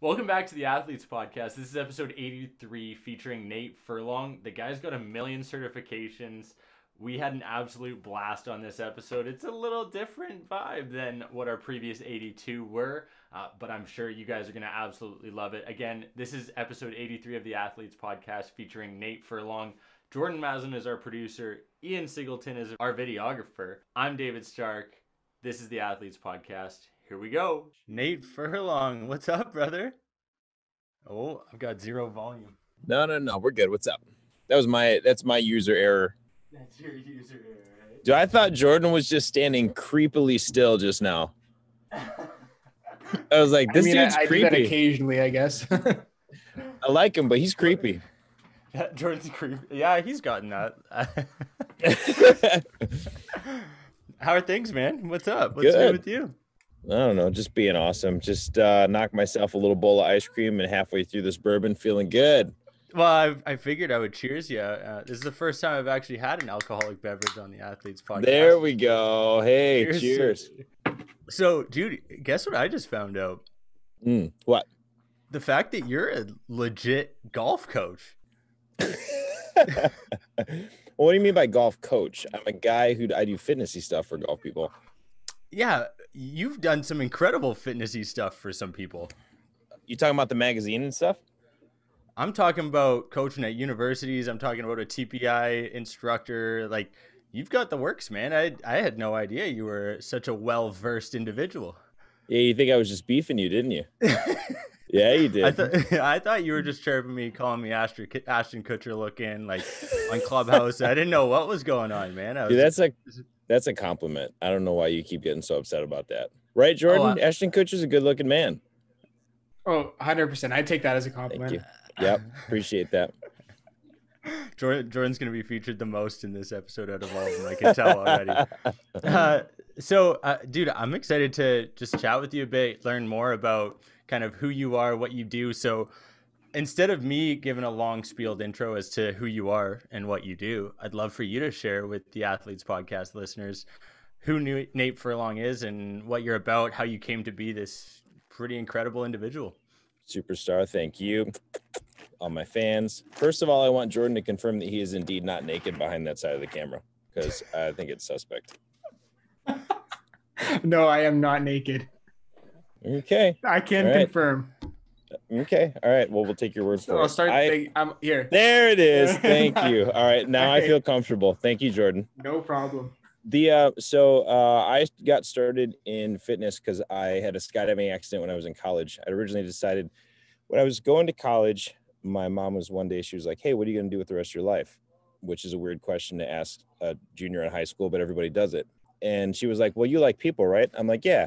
Welcome back to the Athletes Podcast. This is episode 83 featuring Nate Furlong. The guy's got 1,000,000 certifications. We had an absolute blast on this episode. It's a little different vibe than what our previous 82 were, but I'm sure you guys are going to absolutely love it. Again, this is episode 83 of the Athletes Podcast featuring Nate Furlong. Jordan Maslin is our producer. Ian Singleton is our videographer. I'm David Stark. This is the Athletes Podcast. Here we go. Nate Furlong, what's up, brother? Oh, I've got zero volume. No. We're good. What's up? That's my user error. That's your user error, right? Dude, I thought Jordan was just standing creepily still just now. I was like, this dude's I creepy. do that occasionally, I guess. I like him, but he's creepy. Yeah, Jordan's creepy. Yeah, he's gotten that. How are things, man? What's up? What's new with you? I don't know, just being awesome. Just knocked myself a little bowl of ice cream and halfway through this bourbon, feeling good. Well, I figured I would cheers you. This is the first time I've actually had an alcoholic beverage on the Athletes Podcast. There we go. Hey, cheers. So, dude, guess what I just found out? What? The fact that you're a legit golf coach. Well, what do you mean by golf coach? I'm a guy I do fitnessy stuff for golf people. Yeah, you've done some incredible fitnessy stuff for some people. You talking about the magazine and stuff? I'm talking about coaching at universities. I'm talking about a TPI instructor. Like, you've got the works, man. I had no idea you were such a well-versed individual. Yeah, you think I was just beefing you, didn't you? Yeah, you did. I thought you were just chirping me, calling me Ashton Kutcher looking, like on Clubhouse. I didn't know what was going on, man. Dude, that's a compliment. I don't know why you keep getting so upset about that. Right, Jordan? Ashton Kutcher's a good-looking man. Oh, 100%. I take that as a compliment. Thank you. Yep, appreciate that. Jordan's going to be featured the most in this episode out of all of them. I can tell already. Dude, I'm excited to just chat with you a bit, learn more about kind of who you are, what you do. So instead of me giving a long spieled intro as to who you are and what you do, I'd love for you to share with the Athletes Podcast listeners who Nate Furlong is and what you're about, how you came to be this pretty incredible individual. Superstar, thank you. All my fans. First of all, I want Jordan to confirm that he is indeed not naked behind that side of the camera, because I think it's suspect. No, I am not naked. Okay. I can confirm. Okay. All right. Well, we'll take your word for it. I'll start. I'm here. There it is. Thank you. All right. Now I feel comfortable. Thank you, Jordan. No problem. I got started in fitness because I had a skydiving accident when I was in college. I originally decided when I was going to college, my mom was one day, she was like, "Hey, what are you going to do with the rest of your life?" Which is a weird question to ask a junior in high school, but everybody does it. And she was like, "Well, you like people, right?" I'm like, "Yeah."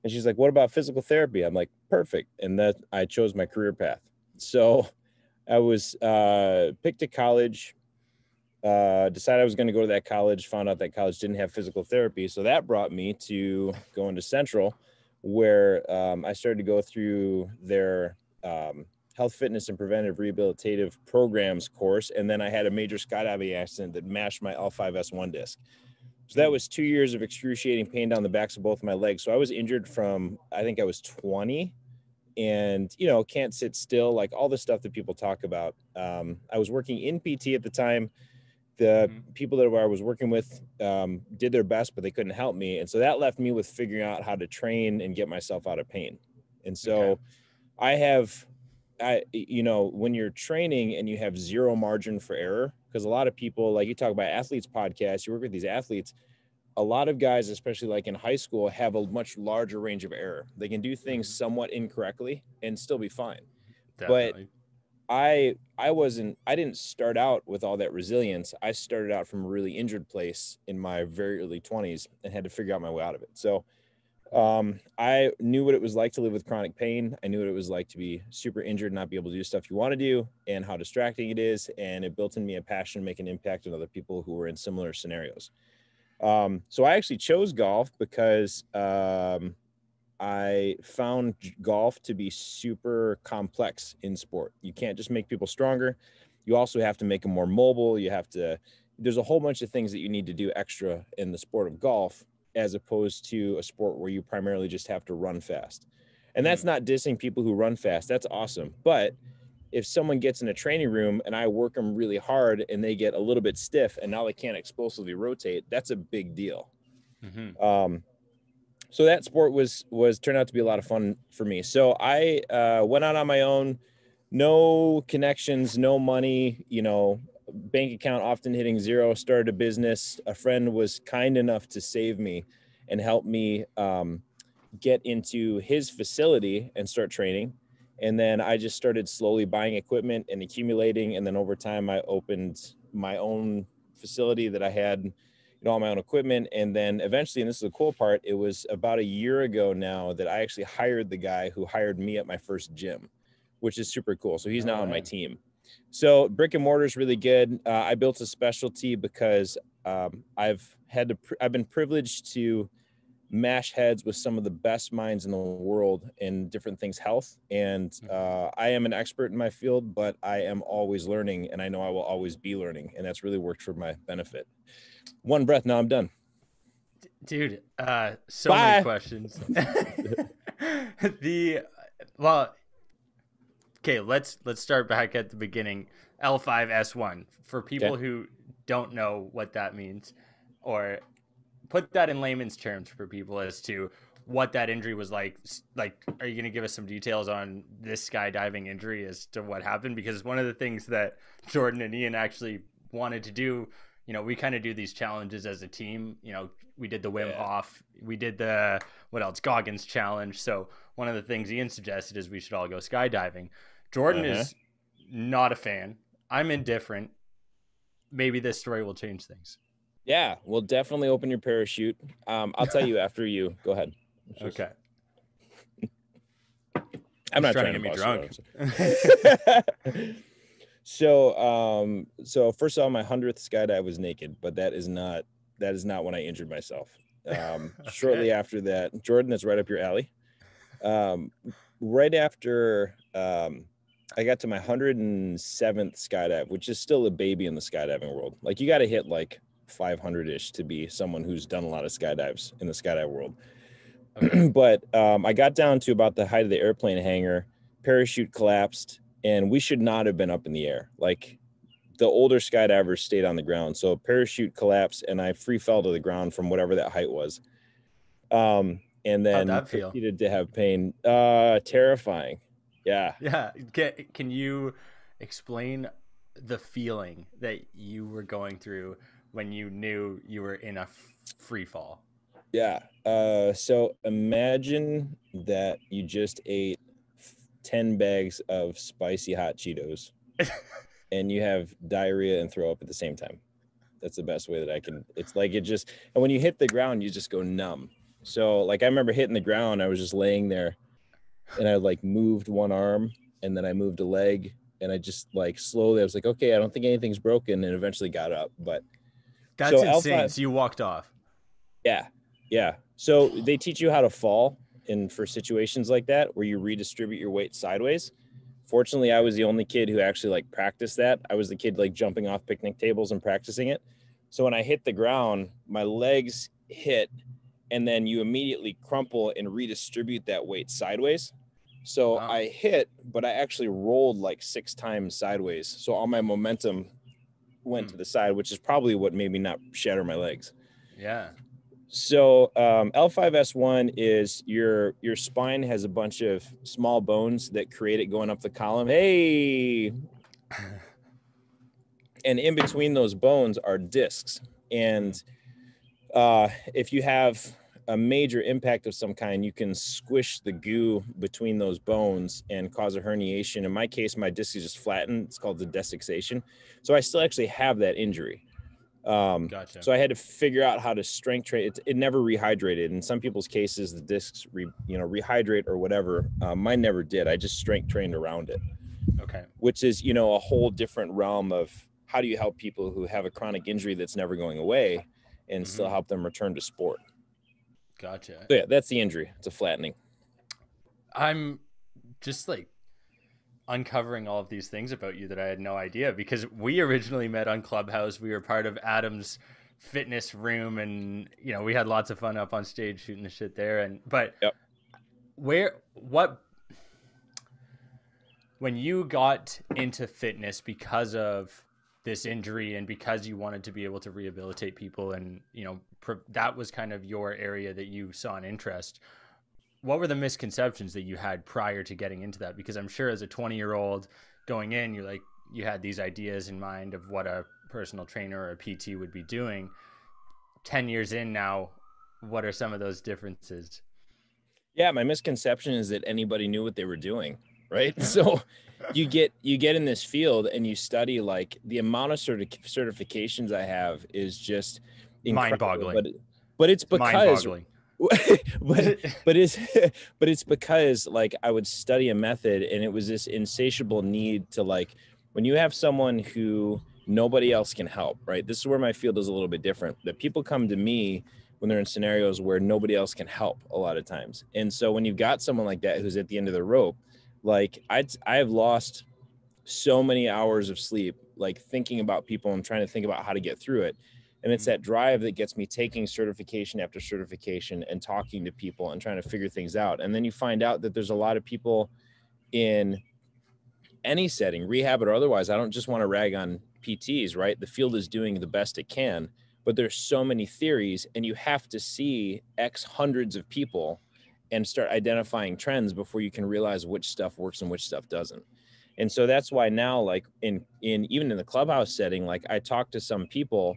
And she's like, "What about physical therapy?" I'm like, "Perfect." And that I chose my career path. So I was picked to college, decided I was going to go to that college, found out that college didn't have physical therapy. So that brought me to going to Central, where I started to go through their health, fitness, and preventive rehabilitative programs course. And then I had a major skydiving accident that mashed my L5S1 disc. So that was 2 years of excruciating pain down the backs of both of my legs. So I was injured from, I think I was 20 and, can't sit still, like all the stuff that people talk about. I was working in PT at the time. The people that I was working with did their best, but they couldn't help me. And so that left me with figuring out how to train and get myself out of pain. And so when you're training and you have zero margin for error, because a lot of people, like you talk about Athletes Podcast, you work with these athletes, a lot of guys, especially like in high school, have a much larger range of error. They can do things somewhat incorrectly and still be fine. Definitely. But I didn't start out with all that resilience. I started out from a really injured place in my very early 20s and had to figure out my way out of it. So I knew what it was like to live with chronic pain. I knew what it was like to be super injured, not be able to do stuff you want to do, and how distracting it is. And it built in me a passion to make an impact on other people who were in similar scenarios. So I actually chose golf because I found golf to be super complex in sport. You can't just make people stronger. You also have to make them more mobile. There's a whole bunch of things that you need to do extra in the sport of golf, as opposed to a sport where you primarily just have to run fast. And that's not dissing people who run fast. That's awesome. But if someone gets in a training room and I work them really hard and they get a little bit stiff and now they can't explosively rotate, that's a big deal. So that sport was turned out to be a lot of fun for me. So I went out on my own, no connections, no money, you know, bank account often hitting zero, started a business. A friend was kind enough to save me and help me get into his facility and start training. And then I just started slowly buying equipment and accumulating. And then over time, I opened my own facility that I had, you know, all my own equipment. And then eventually, and this is the cool part, it was about a year ago now that I actually hired the guy who hired me at my first gym, which is super cool. So he's now on my team. So brick and mortar is really good. I built a specialty because I've been privileged to mash heads with some of the best minds in the world in different things, health. And I am an expert in my field, but I am always learning, and I know I will always be learning. And that's really worked for my benefit. One breath. Now I'm done. Dude, so many questions. Okay, let's start back at the beginning. L5S1 for people who don't know what that means, or put that in layman's terms for people as to what that injury was like. Like, are you going to give us some details on this skydiving injury as to what happened? Because one of the things that Jordan and Ian actually wanted to do, you know, we kind of do these challenges as a team. You know, we did the Wim Hof, we did the, what else, Goggins challenge. So one of the things Ian suggested is we should all go skydiving. Jordan is not a fan. I'm indifferent. Maybe this story will change things. Yeah, we'll definitely open your parachute. I'll tell you after you. Go ahead. Okay. I'm not trying to get me drunk. So first of all, my 100th skydive was naked, but that is not when I injured myself. Shortly after that, Jordan, that's right up your alley. Right after I got to my 107th skydive, which is still a baby in the skydiving world. Like, you got to hit like 500-ish to be someone who's done a lot of skydives in the skydive world. But I got down to about the height of the airplane hangar, parachute collapsed, and we should not have been up in the air. Like, the older skydivers stayed on the ground. So parachute collapsed and I free fell to the ground from whatever that height was. And then proceeded to have pain. Terrifying. Yeah. Yeah. Can you explain the feeling that you were going through when you knew you were in a free fall? Yeah. So imagine that you just ate 10 bags of spicy hot Cheetos and you have diarrhea and throw up at the same time. That's the best way that I can. It's like it just, and when you hit the ground, you just go numb. So like, I remember hitting the ground, I was just laying there and I like moved one arm and then I moved a leg and I just like slowly, I was like, okay, I don't think anything's broken, and eventually got up. But that's insane. So you walked off. Yeah. Yeah. So they teach you how to fall for situations like that, where you redistribute your weight sideways. Fortunately, I was the only kid who actually like practiced that. I was the kid like jumping off picnic tables and practicing it. So when I hit the ground, my legs hit, and then you immediately crumple and redistribute that weight sideways. So I hit, but I actually rolled like 6 times sideways. So all my momentum went to the side, which is probably what made me not shatter my legs. Yeah. So L5S1 is your spine has a bunch of small bones that create it going up the column. Hey. And in between those bones are discs. And if you have a major impact of some kind, you can squish the goo between those bones and cause a herniation. In my case, my disc is just flattened. It's called the desiccation. So I still actually have that injury. Gotcha. So I had to figure out how to strength train. It never rehydrated. In some people's cases, the discs rehydrate or whatever. Mine never did. I just strength trained around it. Okay. Which is, a whole different realm of how do you help people who have a chronic injury that's never going away and still help them return to sport. Gotcha. So yeah, that's the injury. It's a flattening. I'm just like uncovering all of these things about you that I had no idea, because we originally met on Clubhouse. We were part of Adam's fitness room, and we had lots of fun up on stage shooting the shit there. But when you got into fitness because of this injury and because you wanted to be able to rehabilitate people and, that was kind of your area that you saw an interest. What were the misconceptions that you had prior to getting into that? Because I'm sure as a 20-year-old going in, you had these ideas in mind of what a personal trainer or a PT would be doing. 10 years in now, what are some of those differences? Yeah, my misconception is that anybody knew what they were doing, right? So you get in this field and you study, like, the amount of certifications I have is just incredible. Mind-boggling. But it's because Mind-boggling. but it's because, like, I would study a method and it was this insatiable need to, like, when you have someone who nobody else can help, right? This is where my field is a little bit different, that people come to me when they're in scenarios where nobody else can help a lot of times. And so when you've got someone like that who's at the end of the rope, like, I've lost so many hours of sleep, like, thinking about people and trying to think about how to get through it. And it's that drive that gets me taking certification after certification and talking to people and trying to figure things out. And then you find out that there's a lot of people in any setting, rehab or otherwise. I don't just want to rag on PTs, right? The field is doing the best it can, but there's so many theories and you have to see X hundreds of people and start identifying trends before you can realize which stuff works and which stuff doesn't. And so that's why now, like, in even in the clubhouse setting, like, I talk to some people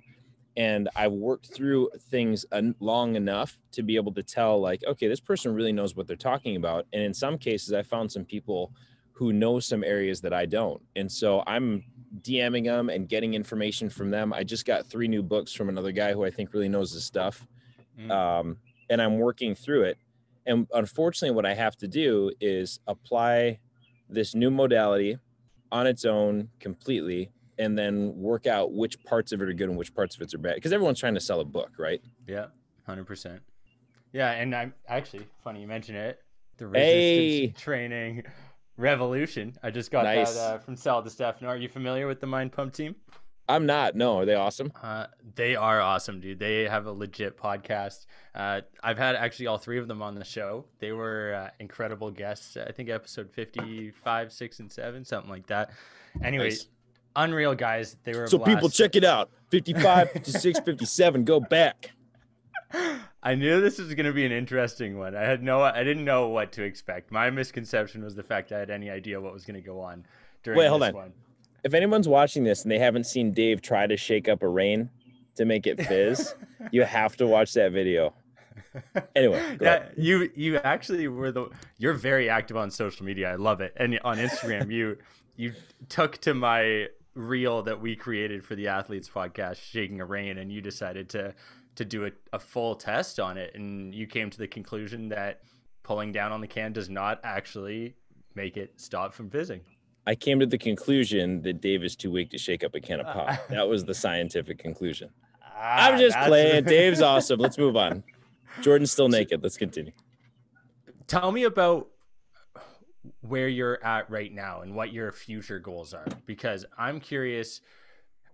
and I've worked through things long enough to be able to tell, like, okay, this person really knows what they're talking about. And in some cases, I found some people who know some areas that I don't. And so I'm DMing them and getting information from them. I just got 3 new books from another guy who I think really knows his stuff. And I'm working through it. And unfortunately, what I have to do is apply this new modality on its own completely, and then work out which parts of it are good and which parts of it are bad. Because everyone's trying to sell a book, right? Yeah, 100%. Yeah, and I'm actually, funny you mention it, the resistance training revolution. I just got that from Sal DeStefano. Are you familiar with the Mind Pump team? I'm not. No, are they awesome? They are awesome, dude. They have a legit podcast. I've had actually all 3 of them on the show. They were incredible guests. I think episode 55, 6, and 7, something like that. Anyway, nice. Unreal guys. They were. So people, check it out. 55, 56, 57. Go back. I knew this was going to be an interesting one. I didn't know what to expect. My misconception was the fact I had any idea what was going to go on during this one. If anyone's watching this and they haven't seen Dave try to shake up a rain to make it fizz, you have to watch that video. Anyway, go ahead. You actually you're very active on social media. I love it. And on Instagram, you took to my reel that we created for the Athletes Podcast, Shaking a Rain, and you decided to do a full test on it. And you came to the conclusion that pulling down on the can does not actually make it stop from fizzing. I came to the conclusion that Dave is too weak to shake up a can of pop. That was the scientific conclusion. I'm just playing. Dave's awesome. Let's move on. Jordan's still naked. Let's continue. Tell me about where you're at right now and what your future goals are, because I'm curious.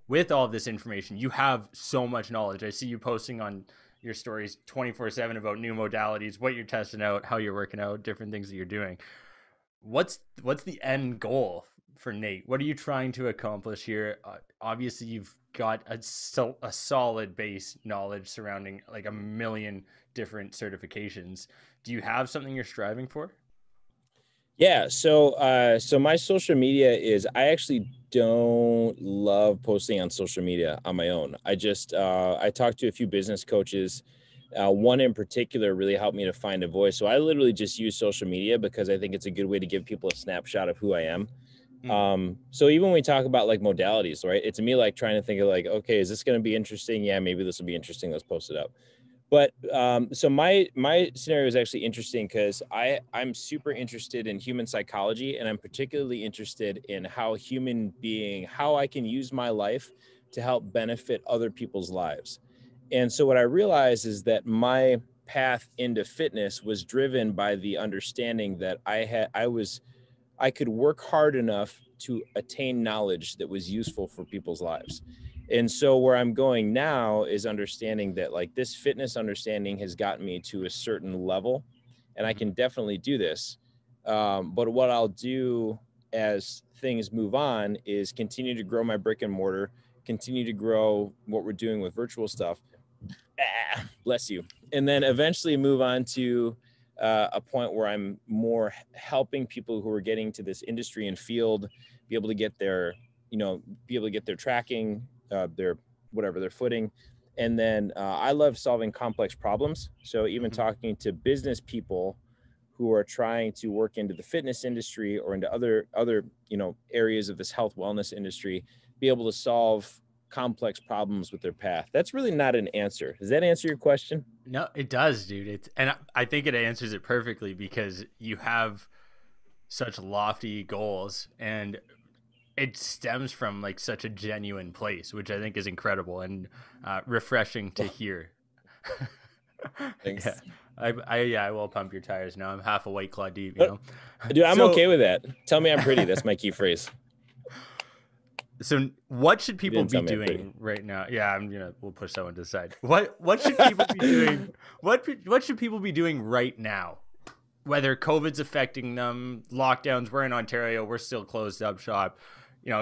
With all of this information, you have so much knowledge. I see you posting on your stories 24/7 about new modalities, what you're testing out, how you're working out, different things that you're doing. What's the end goal for Nate? What are you trying to accomplish here? Obviously, you've got a solid base knowledge surrounding like 1 million different certifications. Do you have something you're striving for? Yeah. So my social media is, I actually don't love posting on social media on my own. I talked to a few business coaches. One in particular really helped me to find a voice. So I literally just use social media because I think it's a good way to give people a snapshot of who I am. So even when we talk about like modalities, right, it's me like trying to think of like, okay, is this going to be interesting? Yeah, maybe this will be interesting. Let's post it up. But so my scenario is actually interesting because I'm super interested in human psychology, and I'm particularly interested in how I can use my life to help benefit other people's lives. And so what I realized is that my path into fitness was driven by the understanding that I could work hard enough to attain knowledge that was useful for people's lives. And so where I'm going now is understanding that like this fitness understanding has gotten me to a certain level. and I can definitely do this. But what I'll do as things move on is continue to grow my brick and mortar, continue to grow what we're doing with virtual stuff. Bless you. And then eventually move on to a point where I'm more helping people who are getting to this industry and field, be able to get their, be able to get their tracking, their whatever, their footing. And then I love solving complex problems. So even talking to business people who are trying to work into the fitness industry or into other, areas of this health wellness industry, be able to solve complex problems with their path. That's really not an answer. Does that answer your question? No, it does, dude. And I think it answers it perfectly because you have such lofty goals and it stems from like such a genuine place, which I think is incredible and refreshing to hear. Thanks. Yeah. I will pump your tires now. I'm half a White Claw deep, you know. Dude, I'm okay with that. Tell me I'm pretty. That's my key phrase. So what should people be doing right now? Yeah, we'll push that one to the side. What should people be doing? What should people be doing right now? Whether COVID's affecting them, lockdowns, we're in Ontario, we're still closed up shop.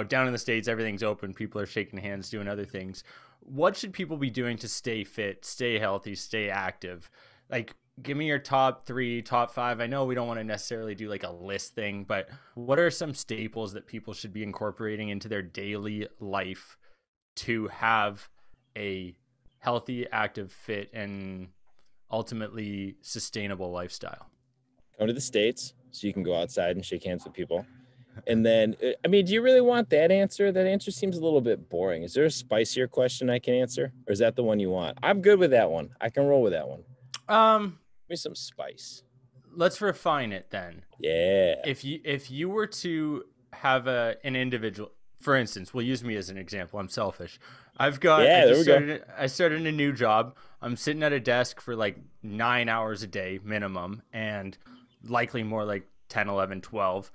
Down in the States, everything's open. People are shaking hands, doing other things. What should people be doing to stay fit, stay healthy, stay active? Like, give me your top 3, top 5. I know we don't want to necessarily do like a list thing, but what are some staples that people should be incorporating into their daily life to have a healthy, active, fit, and ultimately sustainable lifestyle? Come to the States so you can go outside and shake hands with people. And then, do you really want that answer? That answer seems a little bit boring. Is there a spicier question I can answer? Or is that the one you want? I'm good with that one. I can roll with that one. Give me some spice. Let's refine it then. Yeah. If you were to have an individual, for instance, we'll use me as an example. I'm selfish. I started a new job. I'm sitting at a desk for like 9 hours a day minimum, and likely more like 10, 11, 12.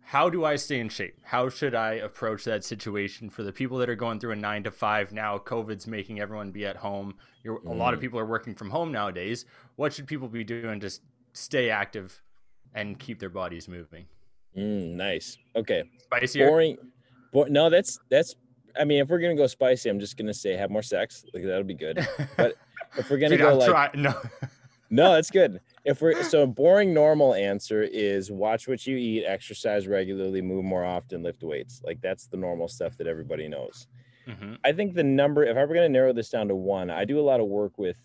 How do I stay in shape? How should I approach that situation for the people that are going through a 9 to 5 now? COVID's making everyone be at home. A lot of people are working from home nowadays. What should people be doing to stay active and keep their bodies moving? Nice. Okay. Spicier? Boring. No, that's. If we're gonna go spicy, I'm just gonna say have more sex. Like that'll be good. But if we're gonna no, that's good. So a boring normal answer is watch what you eat, exercise regularly, move more often, lift weights. Like that's the normal stuff that everybody knows. Mm-hmm. I think the number, if I were going to narrow this down to one, I do a lot of work with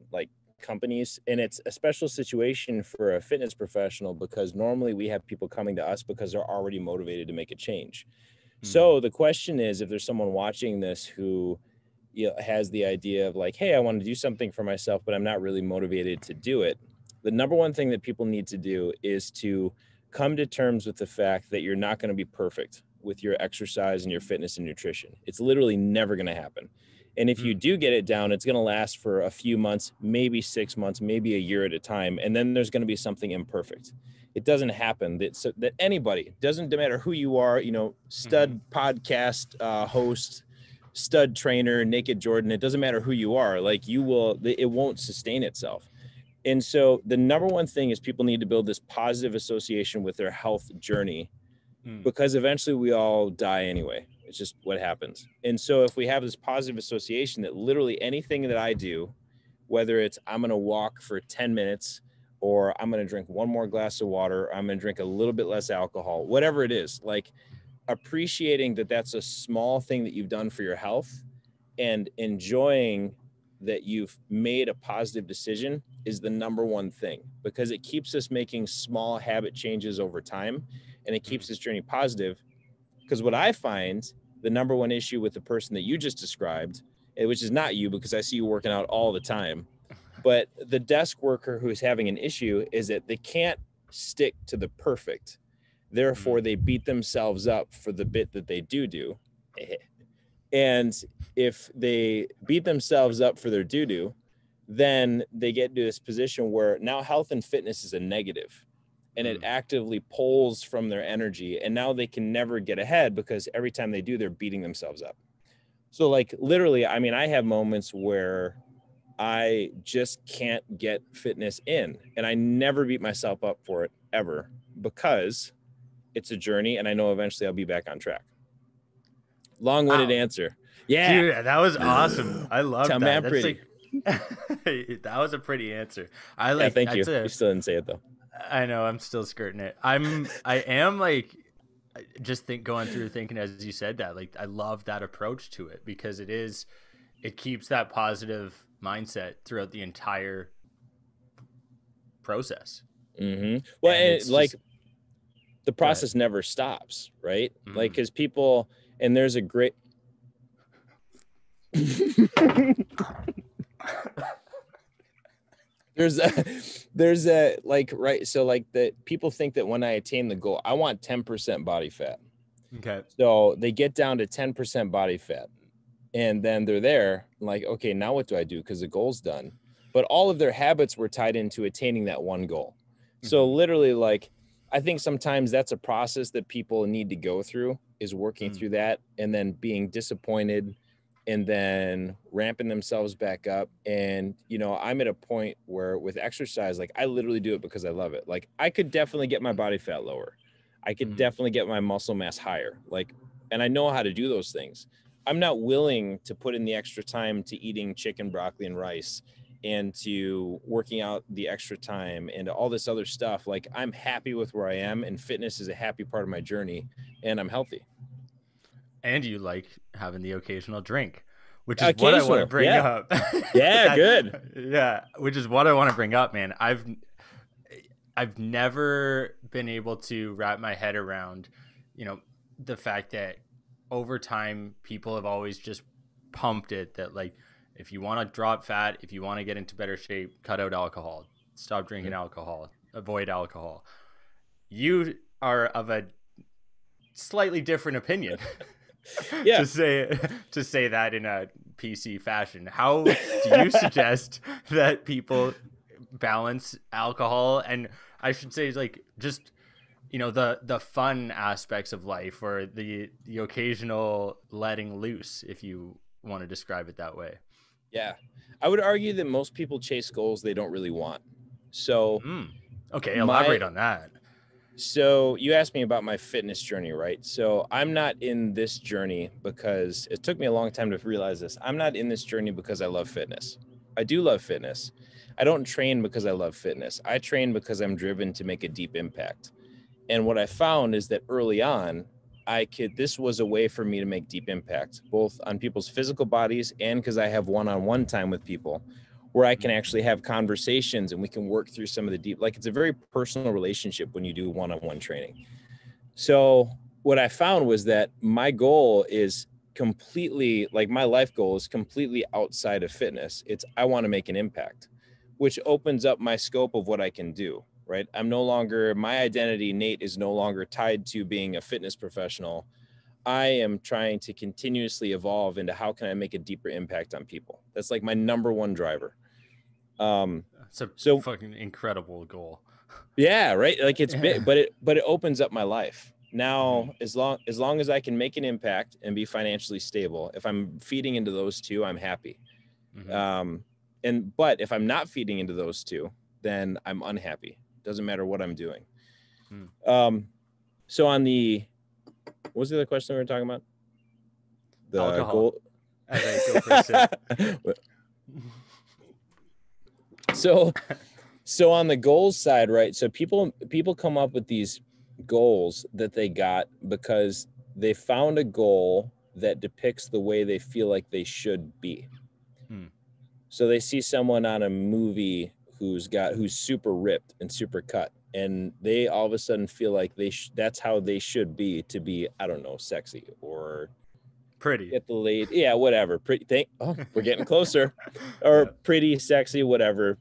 like companies, and it's a special situation for a fitness professional because normally we have people coming to us because they're already motivated to make a change. Mm-hmm. So the question is, if there's someone watching this who has the idea of like, hey, I want to do something for myself, but I'm not really motivated to do it. The number one thing that people need to do is to come to terms with the fact that you're not going to be perfect with your exercise and your fitness and nutrition. It's literally never going to happen. And if you do get it down, it's going to last for a few months, maybe 6 months, maybe a year at a time. And then there's going to be something imperfect. It doesn't happen that anybody, doesn't matter who you are, stud podcast host, stud trainer, naked Jordan, it doesn't matter who you are, like it won't sustain itself. And so the number one thing is people need to build this positive association with their health journey because eventually we all die anyway. It's just what happens. And so if we have this positive association that literally anything that I do, whether it's I'm going to walk for 10 minutes or I'm going to drink one more glass of water, or I'm going to drink a little bit less alcohol, whatever it is, like appreciating that that's a small thing that you've done for your health and enjoying that you've made a positive decision is the number one thing, because it keeps us making small habit changes over time and it keeps this journey positive. Because what I find the number one issue with the person that you just described, which is not you because I see you working out all the time, but the desk worker who's having an issue is that they can't stick to the perfect. Therefore, they beat themselves up for the bit that they do. And if they beat themselves up for their do, then they get into this position where now health and fitness is a negative and it actively pulls from their energy. And now they can never get ahead because every time they do, they're beating themselves up. So like literally, I have moments where I just can't get fitness in. And I never beat myself up for it ever, because it's a journey and I know eventually I'll be back on track. Long-winded answer. Yeah. Dude, that was awesome. I love Tell that. me I'm That's pretty. like, that was a pretty answer. I Yeah, like. thank you. You You still didn't say it though. I know. I'm still skirting it. I am like, just going through thinking as you said that. Like, I love that approach to it, because it keeps that positive mindset throughout the entire process. Mm-hmm. Well, and like, the process never stops, right? Mm-hmm. Like, because people, and there's a great. there's a like, right, so like, the people think that when I attain the goal, I want 10% body fat. Okay. So they get down to 10% body fat, and then they're there like, okay, now what do I do, because the goal's done, but all of their habits were tied into attaining that one goal. So literally, like, I think sometimes that's a process that people need to go through, is working through that, and then being disappointed, and then ramping themselves back up. And, you know, I'm at a point where with exercise, like, I literally do it because I love it. Like, I could definitely get my body fat lower. I could definitely get my muscle mass higher. Like, and I know how to do those things. I'm not willing to put in the extra time to eating chicken, broccoli, and rice, and to working out the extra time and all this other stuff. Like, I'm happy with where I am, and fitness is a happy part of my journey, and I'm healthy. And you like having the occasional drink, which is what I want to bring up. Yeah, good. Yeah, which is what I want to bring up, man. I've never been able to wrap my head around, you know, the fact that over time people have always just pumped it that, like, if you want to drop fat, if you want to get into better shape, cut out alcohol, stop drinking alcohol, avoid alcohol. You are of a slightly different opinion. Yeah. to say that in a PC fashion. How do you suggest that people balance alcohol, and I should say, like, just, you know, the fun aspects of life, or the occasional letting loose, if you want to describe it that way? Yeah. I would argue that most people chase goals they don't really want. So okay, elaborate on that. So you asked me about my fitness journey, right? So I'm not in this journey because it took me a long time to realize this. I'm not in this journey because I love fitness. I do love fitness. I don't train because I love fitness. I train because I'm driven to make a deep impact. And what I found is that early on, this was a way for me to make deep impact, both on people's physical bodies and because I have one-on-one time with people, where I can actually have conversations and we can work through some of the deep, like, it's a very personal relationship when you do one-on-one training. So what I found was that my goal is completely, like, my life goal is completely outside of fitness. It's, I want to make an impact, which opens up my scope of what I can do, right? My identity, Nate, is no longer tied to being a fitness professional. I am trying to continuously evolve into how can I make a deeper impact on people. That's like my number one driver. It's a fucking incredible goal. Yeah, right. Like, it's big, but it opens up my life. Now, as long as I can make an impact and be financially stable, if I'm feeding into those two, I'm happy. But if I'm not feeding into those two, then I'm unhappy. Doesn't matter what I'm doing. So on what was the other question we were talking about? The alcohol. Goal. As I go for a sip. So on the goals side, right? So people come up with these goals that they got because they found a goal that depicts the way they feel like they should be. So they see someone on a movie who's super ripped and super cut, and they all of a sudden feel like that's how they should be, to be, I don't know, sexy or pretty, get the lead. Yeah, whatever. Pretty. We're getting closer. Or pretty, sexy, whatever.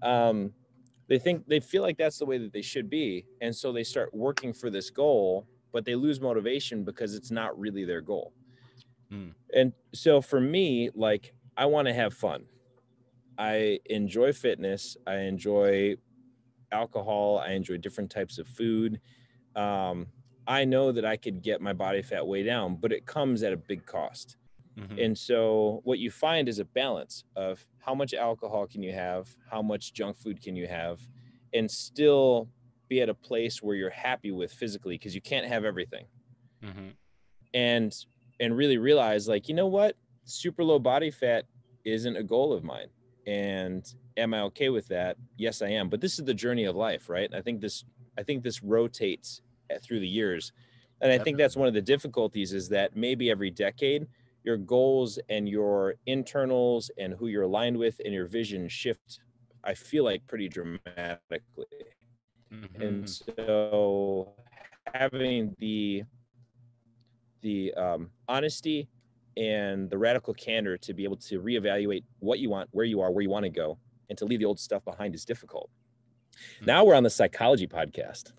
They feel like that's the way that they should be, and so they start working for this goal, but they lose motivation because it's not really their goal. And so for me, like, I want to have fun. I enjoy fitness. I enjoy alcohol. I enjoy different types of food. I know that I could get my body fat way down, but it comes at a big cost. And so what you find is a balance of how much alcohol can you have, how much junk food can you have, and still be at a place where you're happy with physically, because you can't have everything. And really realize, like, you know what, super low body fat isn't a goal of mine. And am I okay with that? Yes, I am. But this is the journey of life, right? I think this rotates through the years. And I think that's one of the difficulties, is that maybe every decade your goals and your internals and who you're aligned with and your vision shift, I feel like, pretty dramatically. And so having the honesty and the radical candor to be able to reevaluate what you want, where you are, where you want to go, and to leave the old stuff behind is difficult. Now we're on the psychology podcast.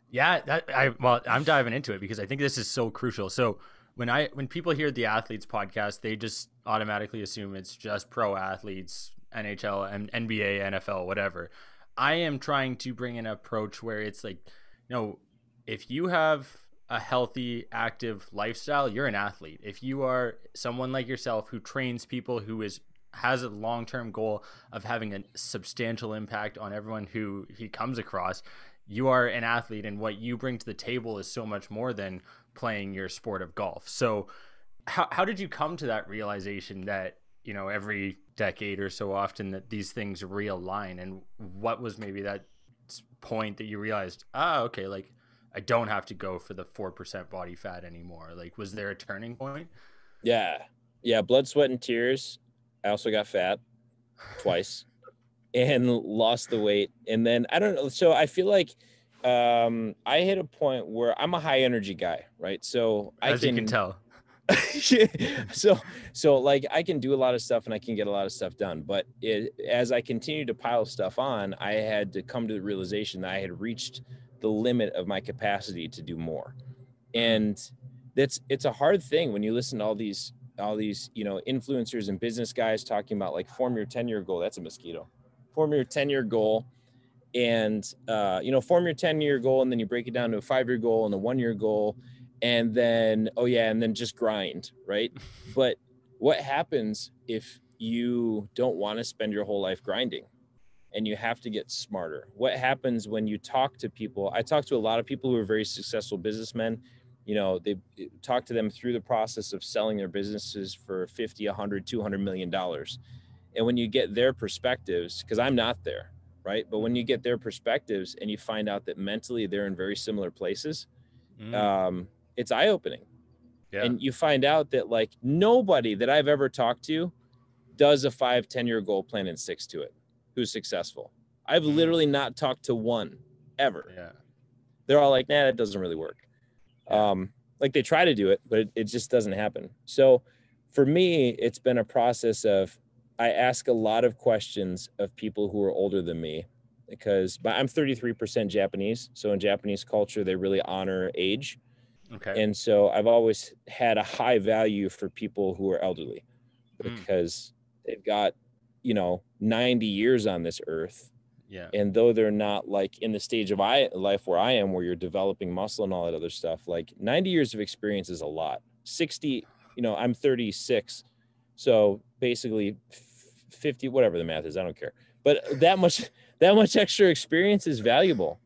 Yeah, I'm diving into it because I think this is so crucial. So when people hear the athletes podcast, they just automatically assume it's just pro athletes, NHL, and NBA, NFL, whatever. I am trying to bring an approach where it's like, if you have a healthy, active lifestyle, you're an athlete. If you are someone like yourself who trains people, who has a long-term goal of having a substantial impact on everyone who he comes across, you are an athlete, and what you bring to the table is so much more than playing your sport of golf. So how did you come to that realization that, every decade or so often that these things realign, and what was maybe that point that you realized, okay, like I don't have to go for the 4% body fat anymore? Like, was there a turning point? Yeah. Blood, sweat, and tears. I also got fat twice and lost the weight. And then I don't know. So I feel like I hit a point where I'm a high energy guy, right? So you can tell. so like I can do a lot of stuff and I can get a lot of stuff done. But as I continued to pile stuff on, I had to come to the realization that I had reached the limit of my capacity to do more. And it's a hard thing when you listen to all these influencers and business guys talking about, like, form your 10-year goal. That's a mosquito. Form your 10-year goal, and form your 10-year goal, and then you break it down to a 5-year goal and a 1-year goal, and then and then just grind, right? But what happens if you don't want to spend your whole life grinding and you have to get smarter? What happens when you talk to people? I talk to a lot of people who are very successful businessmen. They talk to them through the process of selling their businesses for 50, 100, 200 million dollars. And when you get their perspectives, because I'm not there, right? But when you get their perspectives and you find out that mentally they're in very similar places, it's eye-opening. Yeah. And you find out that, like, nobody that I've ever talked to does a 5-10-year goal plan and sticks to it who's successful. I've literally not talked to one ever. Yeah. They're all like, nah, that doesn't really work. Yeah. Like, they try to do it, but it just doesn't happen. So for me, it's been a process of, I ask a lot of questions of people who are older than me, because I'm 33% Japanese. So in Japanese culture, they really honor age. Okay. And so I've always had a high value for people who are elderly, because they've got, 90 years on this earth. Yeah. And though they're not like in the stage of life where I am, where you're developing muscle and all that other stuff, like 90 years of experience is a lot. 60, I'm 36. So basically 50, whatever the math is, I don't care. But that much extra experience is valuable.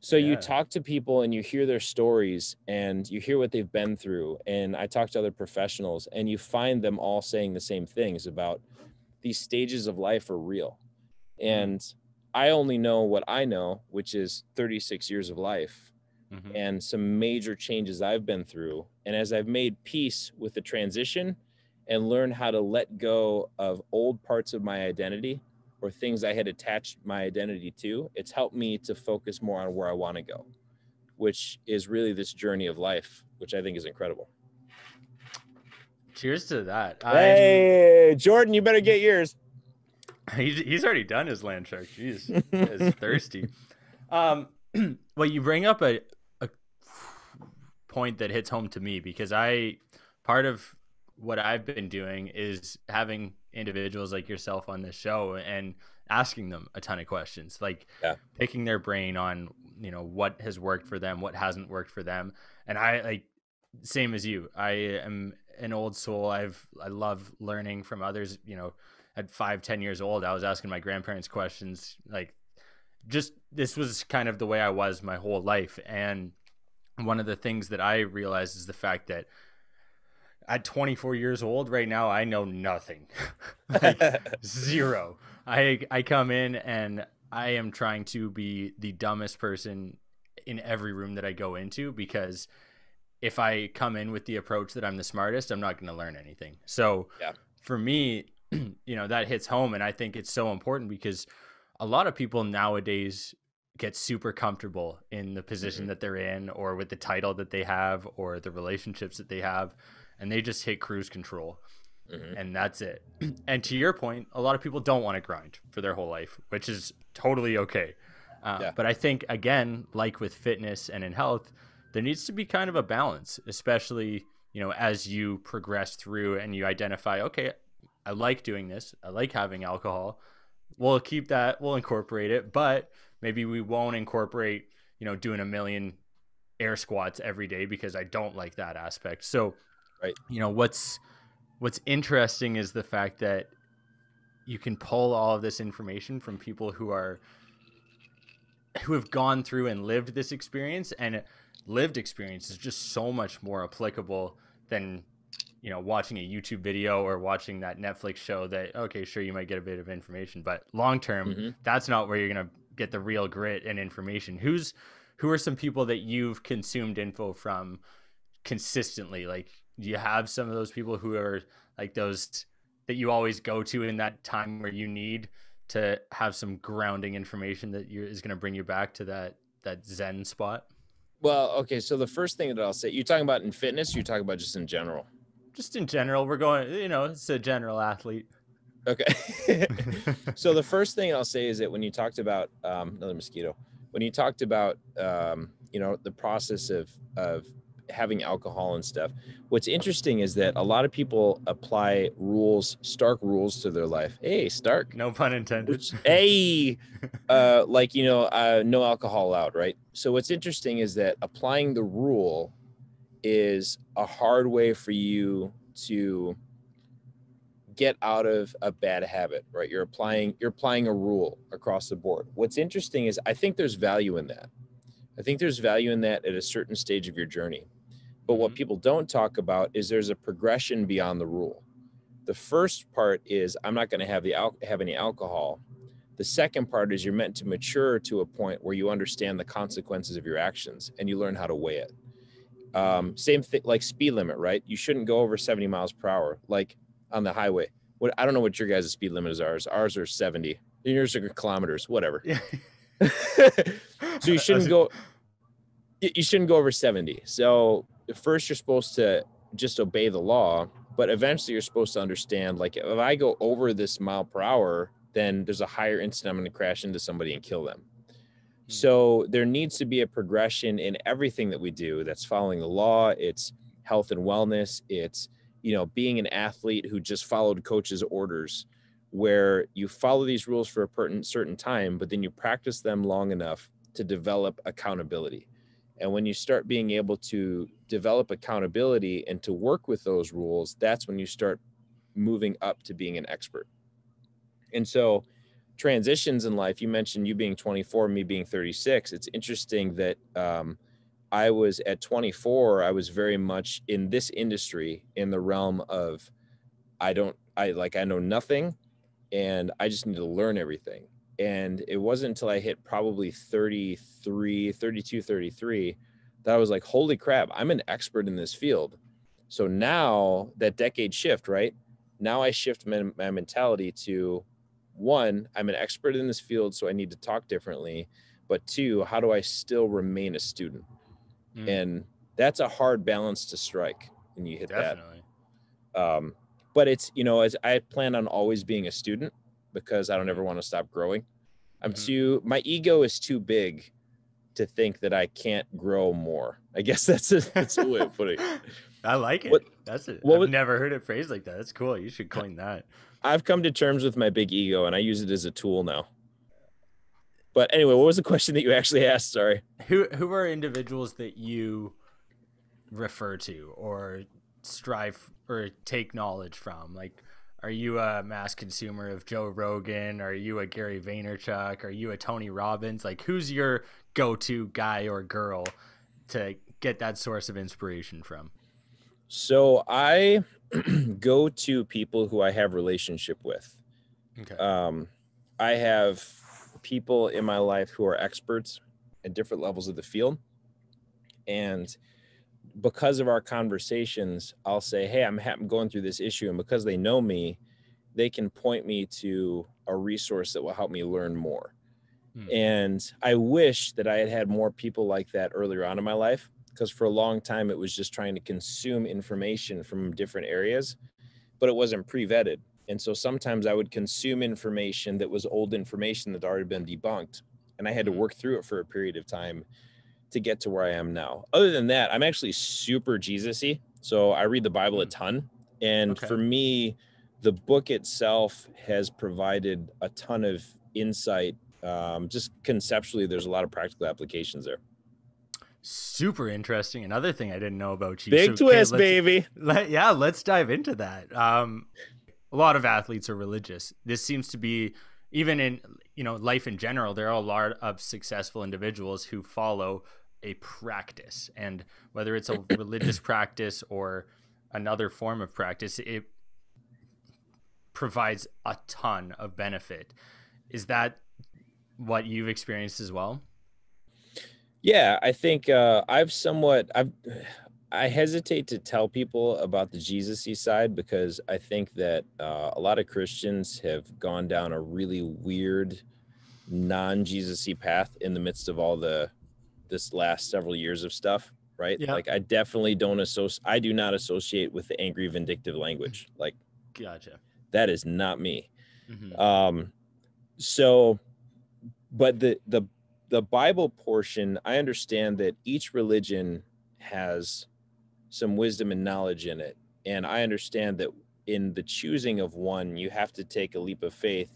So you talk to people and you hear their stories and you hear what they've been through. And I talk to other professionals and you find them all saying the same things about these stages of life are real. And I only know what I know, which is 36 years of life and some major changes I've been through. And as I've made peace with the transition and learned how to let go of old parts of my identity or things I had attached my identity to, it's helped me to focus more on where I want to go, which is really this journey of life, which I think is incredible. Cheers to that. Hey, Jordan, you better get yours. He's already done his land shark. Jeez, he is thirsty. Well, you bring up a point that hits home to me, because part of what I've been doing is having individuals like yourself on this show and asking them a ton of questions, like picking their brain on, what has worked for them, what hasn't worked for them. And I, like, same as you, I am an old soul. I love learning from others. You know, at 5-10 years old, I was asking my grandparents questions. Like, just this was kind of the way I was my whole life. And one of the things that I realized is the fact that at 24 years old right now, I know nothing. Like, zero. I come in and I am trying to be the dumbest person in every room that I go into, because if I come in with the approach that I'm the smartest, I'm not going to learn anything. So for me, you know, that hits home. And I think it's so important because a lot of people nowadays get super comfortable in the position that they're in, or with the title that they have, or the relationships that they have, and they just hit cruise control. And that's it. And to your point, a lot of people don't want to grind for their whole life, which is totally okay. But I think, again, like with fitness and in health, there needs to be kind of a balance, especially, you know, as you progress through and you identify, okay, I like doing this. I like having alcohol. We'll keep that. We'll incorporate it, but maybe we won't incorporate, you know, doing 1 million air squats every day, because I don't like that aspect. So, you know, what's interesting is the fact that you can pull all of this information from people who have gone through and lived this experience, and lived experience is just so much more applicable than, you know, watching a YouTube video or watching that Netflix show that, okay, sure, you might get a bit of information, but long term, that's not where you're going to get the real grit and information. Who are some people that you've consumed info from consistently? Like, do you have some of those people who are like those that you always go to in that time where you need to have some grounding information that is going to bring you back to that Zen spot? Well, okay. So the first thing that I'll say, you're talking about in fitness, or you're talking about just in general? Just in general. We're going, you know, it's a general athlete. Okay. So the first thing I'll say is that when you talked about another mosquito, when you talked about you know, the process of having alcohol and stuff, what's interesting is that a lot of people apply stark rules to their life. Hey, Stark. No pun intended. Like, you know, no alcohol allowed, right? So what's interesting is that applying the rule is a hard way for you to get out of a bad habit, right? You're applying a rule across the board. What's interesting is I think there's value in that. I think there's value in that at a certain stage of your journey. But what people don't talk about is there's a progression beyond the rule. The first part is I'm not going to have any alcohol. The second part is you're meant to mature to a point where you understand the consequences of your actions and you learn how to weigh it. Same thing like speed limit, right? You shouldn't go over 70 miles per hour, like on the highway. I don't know what your guys' speed limit is. Ours are 70. Yours are kilometers, whatever. Yeah. So you shouldn't go over 70. So first you're supposed to just obey the law, but eventually you're supposed to understand, like, if I go over this mile per hour, then there's a higher incident I'm going to crash into somebody and kill them. So there needs to be a progression in everything that we do that's following the law. It's health and wellness. It's, you know, being an athlete who just followed coach's orders, where you follow these rules for a certain time, but then you practice them long enough to develop accountability. And when you start being able to develop accountability and to work with those rules, that's when you start moving up to being an expert. And so transitions in life, you mentioned you being 24, me being 36. It's interesting that I was at 24, I was very much in this industry in the realm of I know nothing and I just need to learn everything. And it wasn't until I hit probably 32, 33, that I was like, holy crap, I'm an expert in this field. So now that decade shift, right? Now I shift my mentality to, one, I'm an expert in this field, so I need to talk differently. But two, how do I still remain a student? And that's a hard balance to strike when you hit Definitely. that. But it's, you know, as I plan on always being a student because I don't ever want to stop growing. My ego is too big to think that I can't grow more. I guess that's a way of putting it. I like it. That's it. I've never heard it phrased like that. That's cool. You should coin that. I've come to terms with my big ego and I use it as a tool now. But anyway, what was the question that you actually asked? Sorry. Who are individuals that you refer to or strive or take knowledge from? Like, are you a mass consumer of Joe Rogan? Are you a Gary Vaynerchuk? Are you a Tony Robbins? Like, who's your go-to guy or girl to get that source of inspiration from? So I go to people who I have relationship with. Okay. I have people in my life who are experts at different levels of the field. And because of our conversations, I'll say, hey, I'm going through this issue. And because they know me, they can point me to a resource that will help me learn more. And I wish that I had had more people like that earlier on in my life, because for a long time, it was just trying to consume information from different areas, but it wasn't pre-vetted. And so sometimes I would consume information that was old information that had already been debunked. And I had to work through it for a period of time to get to where I am now. Other than that, I'm actually super Jesus-y. So I read the Bible a ton. And for me, the book itself has provided a ton of insight. Just conceptually, there's a lot of practical applications there. Super interesting. Another thing I didn't know about you. Big twist, baby. Let's dive into that. A lot of athletes are religious. This seems to be, even in life in general, there are a lot of successful individuals who follow a practice, and whether it's a religious practice or another form of practice, it provides a ton of benefit. Is that what you've experienced as well? Yeah, I think I hesitate to tell people about the Jesus-y side, because I think that a lot of Christians have gone down a really weird non-Jesus-y path in the midst of all this last several years of stuff, right? Yeah. Like I definitely I do not associate with the angry, vindictive language. Like, gotcha. That is not me. So, but the Bible portion, I understand that each religion has some wisdom and knowledge in it. And I understand that in the choosing of one, you have to take a leap of faith.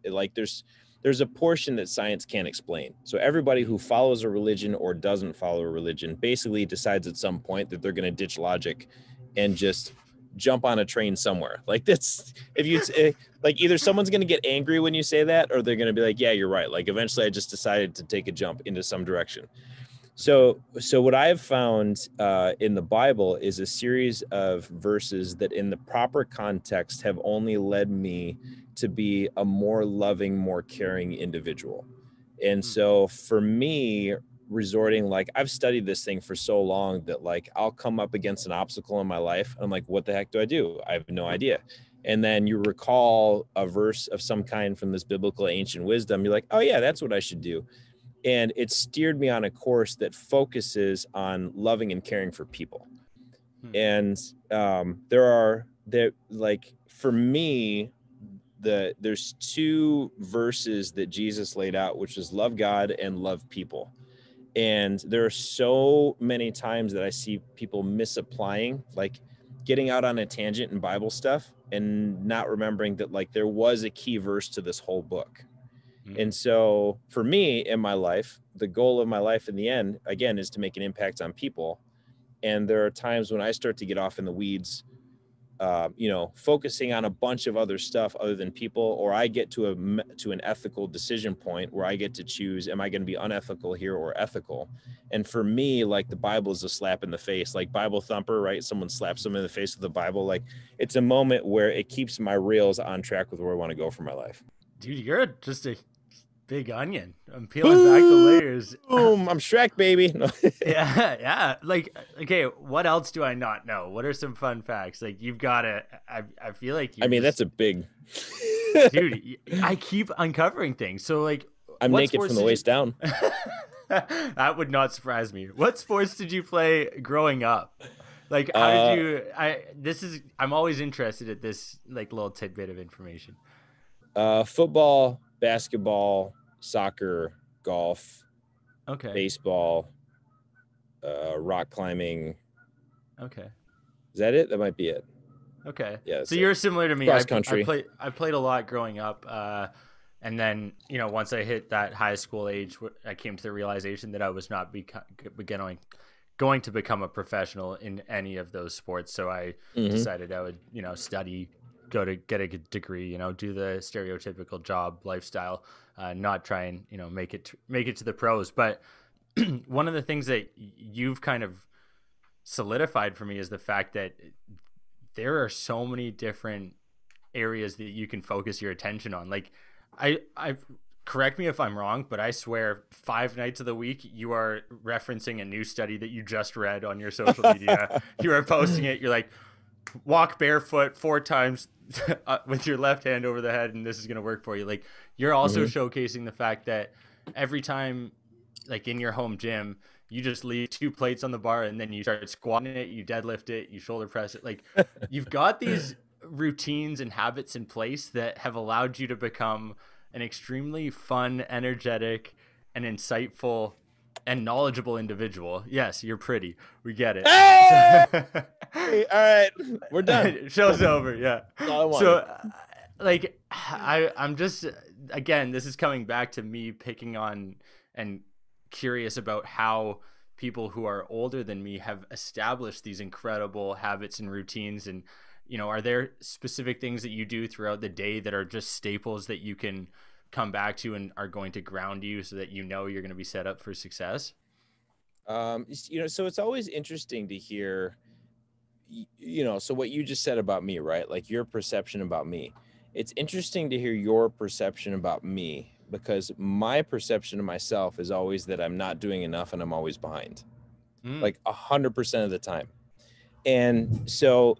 Like there's a portion that science can't explain. So everybody who follows a religion or doesn't follow a religion basically decides at some point that they're going to ditch logic and just jump on a train somewhere. Like that's, if you like, either someone's going to get angry when you say that, or they're going to be like, yeah, you're right. Like eventually I just decided to take a jump into some direction. So what I've found in the Bible is a series of verses that in the proper context have only led me to be a more loving, more caring individual. And so for me, resorting, like I've studied this thing for so long that like I'll come up against an obstacle in my life. I'm like, what the heck do? I have no idea. And then you recall a verse of some kind from this biblical ancient wisdom. You're like, oh yeah, that's what I should do. And it steered me on a course that focuses on loving and caring for people. And for me, there's two verses that Jesus laid out, which is love God and love people. And there are so many times that I see people misapplying, like getting out on a tangent in Bible stuff and not remembering that like there was a key verse to this whole book. And so for me in my life, the goal of my life in the end, again, is to make an impact on people. And there are times when I start to get off in the weeds, focusing on a bunch of other stuff other than people, or I get to an ethical decision point where I get to choose, am I going to be unethical here or ethical? And for me, like the Bible is a slap in the face, like Bible thumper, right? Someone slaps them in the face with the Bible. Like it's a moment where it keeps my rails on track with where I want to go for my life. Dude, you're just a big onion. I'm peeling back the layers. Boom, I'm Shrek, baby. Yeah. Like, okay, what else do I not know? What are some fun facts? Like, you've got to, I feel like that's a big... Dude, I keep uncovering things. So, like... I'm naked from the waist down. That would not surprise me. What sports did you play growing up? Like, how did you... I'm always interested at this, like, little tidbit of information. Football, basketball, soccer, golf, baseball, rock climbing. Okay. Is that it? That might be it. Okay. Yeah. So you're similar to me. Cross country. I played a lot growing up. And then, once I hit that high school age, I came to the realization that I was not going to become a professional in any of those sports. So I decided I would, study, go to get a good degree, do the stereotypical job lifestyle, not try and, make it to the pros. But one of the things that you've kind of solidified for me is the fact that there are so many different areas that you can focus your attention on. Like I correct me if I'm wrong, but I swear 5 nights of the week you are referencing a new study that you just read on your social media. You are posting it. You're like, walk barefoot 4 times with your left hand over the head, and this is going to work for you. Like, you're also showcasing the fact that every time, like in your home gym, you just leave 2 plates on the bar and then you start squatting it, you deadlift it, you shoulder press it. Like, you've got these routines and habits in place that have allowed you to become an extremely fun, energetic, and insightful and knowledgeable individual. Yes, you're pretty. We get it. Hey, all right, we're done. Show's over. Yeah. That's all I wanted. So, like, I'm just, again, this is coming back to me picking on and curious about how people who are older than me have established these incredible habits and routines. And, are there specific things that you do throughout the day that are just staples that you can come back to and are going to ground you so that you're going to be set up for success? So it's always interesting to hear, so what you just said about me, right? Like your perception about me. It's interesting to hear your perception about me, because my perception of myself is always that I'm not doing enough and I'm always behind, like 100% of the time. And so,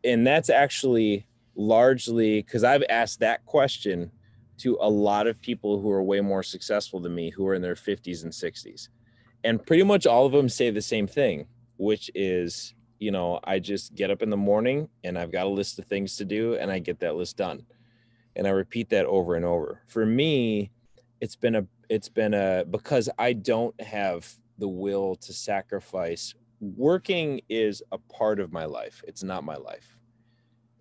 and that's actually largely because I've asked that question to a lot of people who are way more successful than me, who are in their 50s and 60s. And pretty much all of them say the same thing, which is, I just get up in the morning and I've got a list of things to do and I get that list done. And I repeat that over and over. For me, it's been because I don't have the will to sacrifice. Working is a part of my life. It's not my life.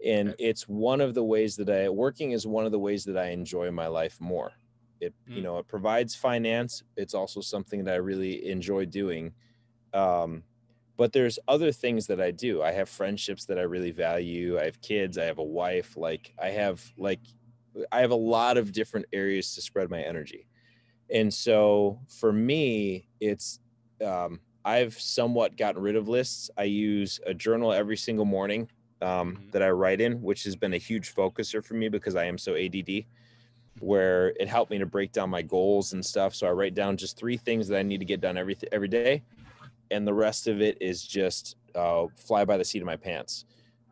And it's one of the ways that working is one of the ways that I enjoy my life more. It, it provides finance. It's also something that I really enjoy doing. But there's other things that I do. I have friendships that I really value. I have kids. I have a wife. I have a lot of different areas to spread my energy. And so for me, it's, I've somewhat gotten rid of lists. I use a journal every single morning that I write in, which has been a huge focuser for me because I am so ADD, where it helped me to break down my goals and stuff. So I write down just 3 things that I need to get done every day. And the rest of it is just fly by the seat of my pants.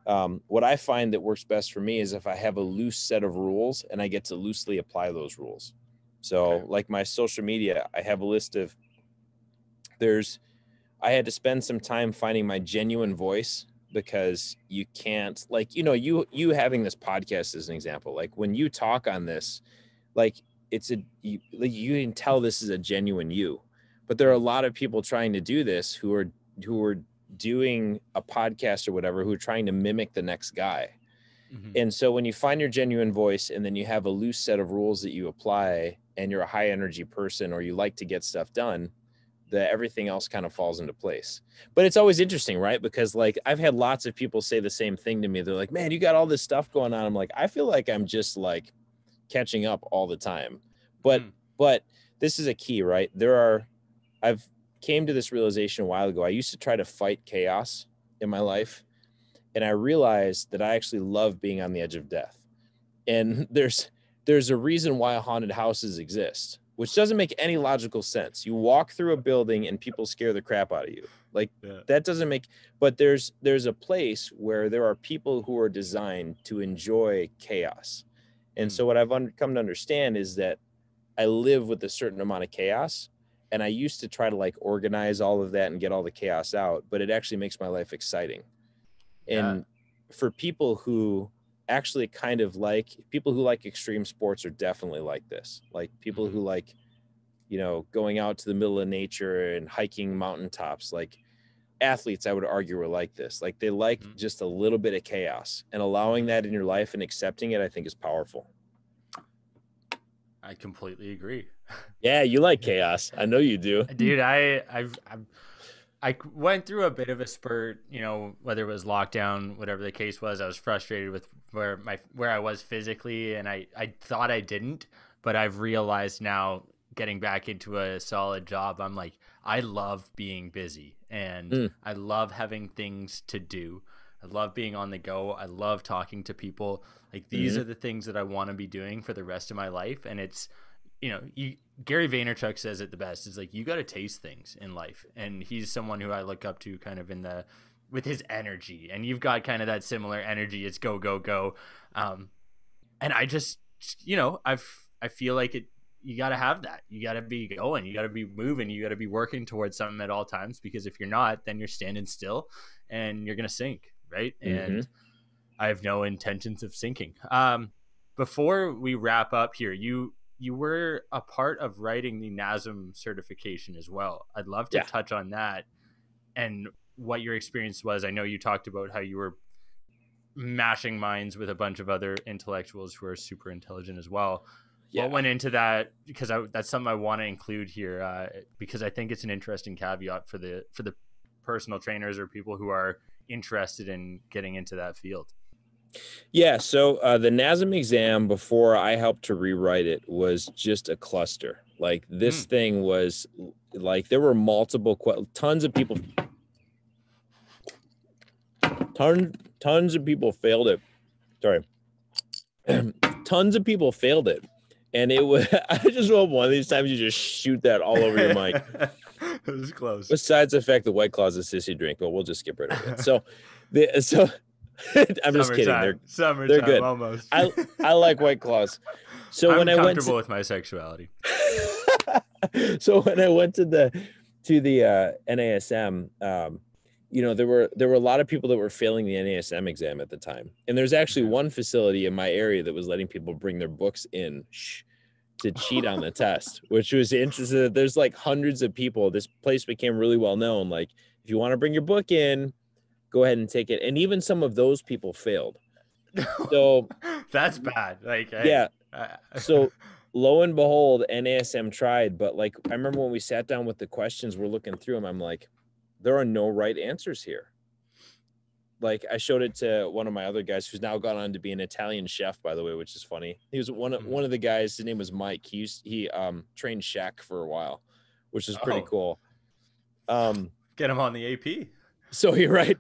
What I find that works best for me is if I have a loose set of rules and I get to loosely apply those rules. So like my social media, I have a list of, I had to spend some time finding my genuine voice, because you can't, you having this podcast as an example, like when you talk on this, you can tell this is a genuine you. But there are a lot of people trying to do this who are doing a podcast or whatever, who are trying to mimic the next guy. And so when you find your genuine voice and then you have a loose set of rules that you apply, and you're a high energy person, or you like to get stuff done, that everything else kind of falls into place. But it's always interesting, right? Because I've had lots of people say the same thing to me. They're like, man, you got all this stuff going on. I'm like, I feel like I'm just catching up all the time. But this is a key, right? I've came to this realization a while ago. I used to try to fight chaos in my life. And I realized that I actually love being on the edge of death. And there's a reason why haunted houses exist, which doesn't make any logical sense. You walk through a building and people scare the crap out of you. That doesn't make, but there's a place where there are people who are designed to enjoy chaos. And so what I've come to understand is that I live with a certain amount of chaos, and I used to try to organize all of that and get all the chaos out, but it actually makes my life exciting. And for people who actually people who like extreme sports are definitely like this. Like people who going out to the middle of nature and hiking mountaintops, athletes, I would argue, are like this. They just a little bit of chaos, and allowing that in your life and accepting it, I think, is powerful. I completely agree. Yeah, you like chaos. I know you do. Dude, went through a bit of a spurt, whether it was lockdown, whatever the case was. I was frustrated with where I was physically, and I thought I didn't, but I've realized now, getting back into a solid job, I'm like, I love being busy, and I love having things to do. I love being on the go. I love talking to people. Like, these are the things that I want to be doing for the rest of my life. And it's, Gary Vaynerchuk says it the best. It's like, you got to taste things in life. And he's someone who I look up to kind of with his energy. And you've got kind of that similar energy. It's go, go, go. And I just, I feel like you got to have that. You got to be going. You got to be moving. You got to be working towards something at all times, because if you're not, then you're standing still and you're going to sink. Right. And I have no intentions of sinking. Before we wrap up here, you were a part of writing the NASM certification as well. I'd love to touch on that and what your experience was. I know you talked about how you were mashing minds with a bunch of other intellectuals who are super intelligent as well. What went into that? Because that's something I want to include here, because I think it's an interesting caveat for the personal trainers or people who are interested in getting into that field. Yeah. So the NASM exam, before I helped to rewrite it, was just a cluster. Like, this thing was like, there were multiple, tons of people failed it. Sorry. Tons of people failed it. And it was, I just hope one of these times you just shoot that all over your mic. It was close. Besides the fact that White Claw's a sissy drink, but we'll just skip rid of it. So I'm just kidding. They're good. Almost. I like White Claws. So I'm when I went comfortable with my sexuality. So when I went to the NASM, there were a lot of people that were failing the NASM exam at the time. And there's actually one facility in my area that was letting people bring their books in to cheat on the test, which was interesting. There's like hundreds of people. This place became really well known. Like, if you want to bring your book in, go ahead and take it. And even some of those people failed. So that's bad. Like, yeah. So lo and behold, NASM tried. But like, I remember when we sat down with the questions, we're looking through them. I'm like, there are no right answers here. Like, I showed it to one of my other guys who's now gone on to be an Italian chef, by the way, which is funny. He was one of the guys. His name was Mike. He trained Shaq for a while, which is pretty cool. Get him on the AP. So he was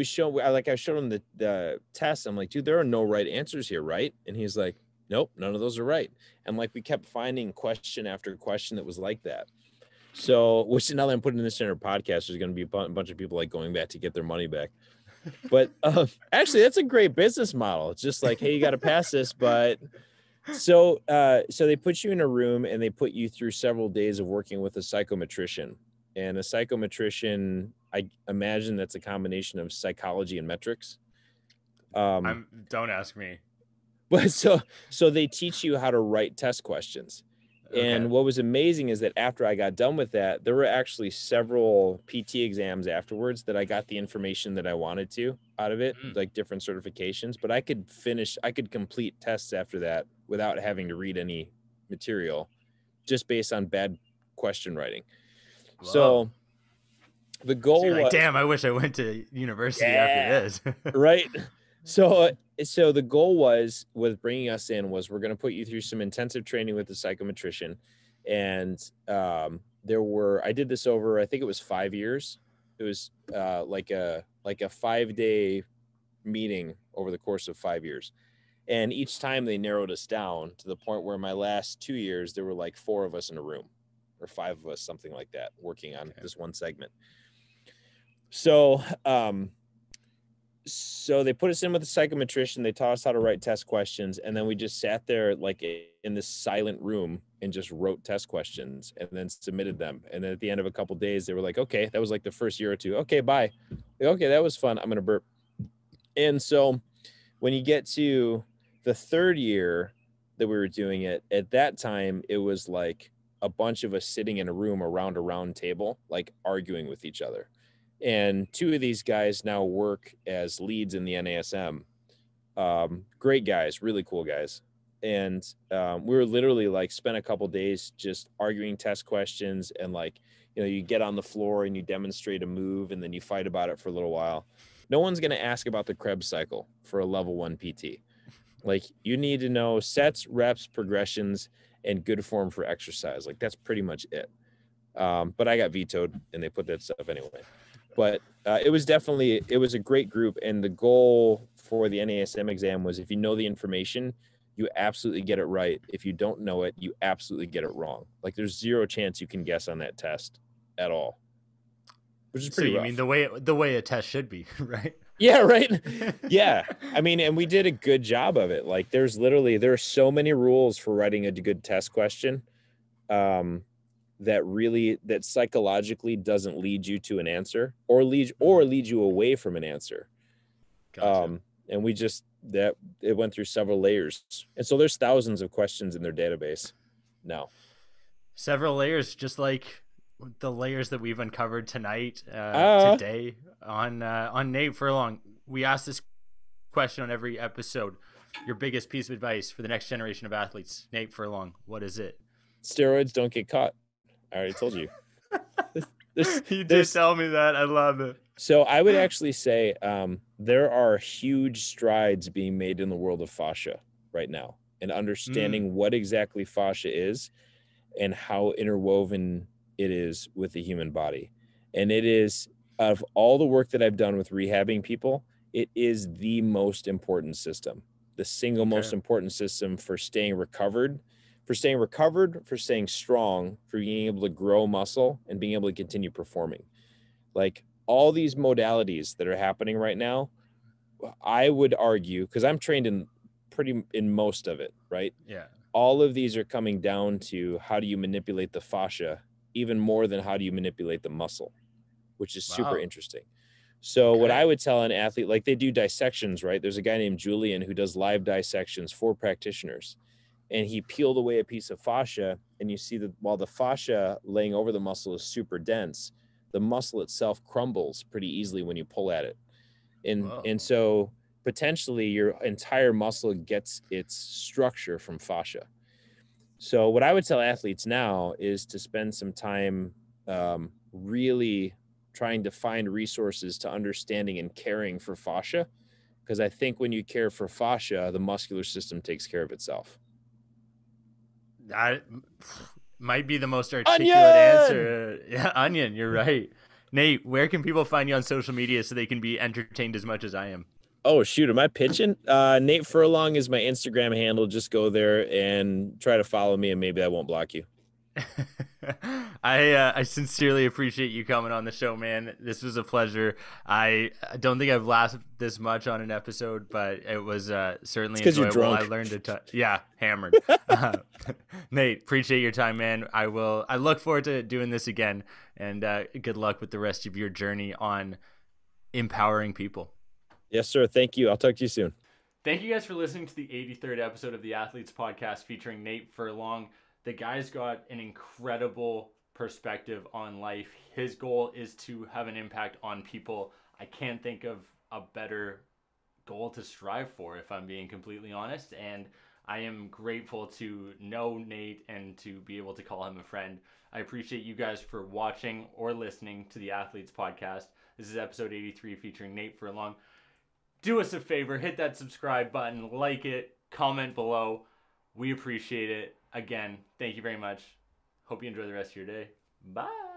showing, I showed him the test. I'm like, dude, there are no right answers here, right? And he's like, nope, none of those are right. And like, we kept finding question after question that was like that. So, which now that I'm putting this in our podcast, there's going to be a bunch of people like going back to get their money back. But actually, that's a great business model. It's just like, hey, you got to pass this. But so they put you in a room and they put you through several days of working with a psychometrician. And a psychometrician, I imagine that's a combination of psychology and metrics. Don't ask me. But so they teach you how to write test questions. Okay. And what was amazing is that after I got done with that, there were actually several PT exams afterwards that I got the information that I wanted to out of it, like different certifications, but I could complete tests after that without having to read any material, just based on bad question writing. Whoa. So the goal was, like, damn, I wish I went to university after this. Right. So the goal was, with bringing us in, was we're going to put you through some intensive training with the psychometrician. And I did this over, I think it was 5 years. It was like a 5-day meeting over the course of 5 years. And each time they narrowed us down to the point where my last 2 years, there were like 4 of us in a room, or 5 of us, something like that, working on this one segment. So they put us in with the psychometrician. They taught us how to write test questions. And then we just sat there like in this silent room and just wrote test questions and then submitted them. And then at the end of a couple of days, they were like, okay, that was like the first year or two. Okay, bye. Like, okay, that was fun. I'm going to burp. And so when you get to the 3rd year that we were doing it, at that time, it was like a bunch of us sitting in a room around a round table, like arguing with each other. And 2 of these guys now work as leads in the NASM. Great guys, really cool guys. And we were literally like spent a couple days just arguing test questions, and like, you know, you get on the floor and you demonstrate a move and then you fight about it for a little while. No one's going to ask about the Krebs cycle for a level 1 PT. Like, you need to know sets, reps, progressions, and good form for exercise. Like, that's pretty much it. But I got vetoed and they put that stuff anyway. But it was a great group. And the goal for the NASM exam was, if you know the information, you absolutely get it right. If you don't know it, you absolutely get it wrong. Like, there's zero chance you can guess on that test at all, which is pretty rough. You mean the way a test should be, right? Yeah, right. Yeah. I mean, and we did a good job of it. Like, there are so many rules for writing a good test question that psychologically doesn't lead you to an answer or lead you away from an answer. Gotcha. And it went through several layers. And so there's thousands of questions in their database now. Several layers, just like the layers that we've uncovered tonight, today on Nate Furlong. We ask this question on every episode. Your biggest piece of advice for the next generation of athletes, Nate Furlong, what is it? Steroids don't get caught. I already told you. You did tell me that. I love it. So I would actually say there are huge strides being made in the world of fascia right now, and understanding what exactly fascia is and how interwoven it is with the human body. And it is, of all the work that I've done with rehabbing people, it is the most important system, the single most important system for staying recovered, for staying strong, for being able to grow muscle and being able to continue performing. Like, all these modalities that are happening right now, I would argue, because I'm trained in most of it, right? Yeah. All of these are coming down to, how do you manipulate the fascia even more than how do you manipulate the muscle, which is super interesting. So what I would tell an athlete, like, they do dissections, right? There's a guy named Julian who does live dissections for practitioners. And he peeled away a piece of fascia, and you see that while the fascia laying over the muscle is super dense, the muscle itself crumbles pretty easily when you pull at it. And so potentially your entire muscle gets its structure from fascia. So what I would tell athletes now is to spend some time really trying to find resources to understanding and caring for fascia, because I think when you care for fascia, the muscular system takes care of itself. That might be the most articulate answer. Yeah, Onion, you're right. Nate, where can people find you on social media so they can be entertained as much as I am? Oh, shoot. Am I pitching? Nate Furlong is my Instagram handle. Just go there and try to follow me, and maybe I won't block you. I sincerely appreciate you coming on the show, man. This was a pleasure. I don't think I've laughed this much on an episode, but it was certainly enjoyable. You're drunk. I learned a ton. Yeah, hammered. Nate, appreciate your time, man. I look forward to doing this again, and good luck with the rest of your journey on empowering people. Yes, sir. Thank you. I'll talk to you soon. Thank you guys for listening to the 83rd episode of the Athletes Podcast featuring Nate Furlong. The guy's got an incredible perspective on life. His goal is to have an impact on people. I can't think of a better goal to strive for, if I'm being completely honest. And I am grateful to know Nate and to be able to call him a friend. I appreciate you guys for watching or listening to the Athletes Podcast. This is episode 83 featuring Nate Furlong. Do us a favor, hit that subscribe button, like it, comment below. We appreciate it. Again, thank you very much. Hope you enjoy the rest of your day. Bye.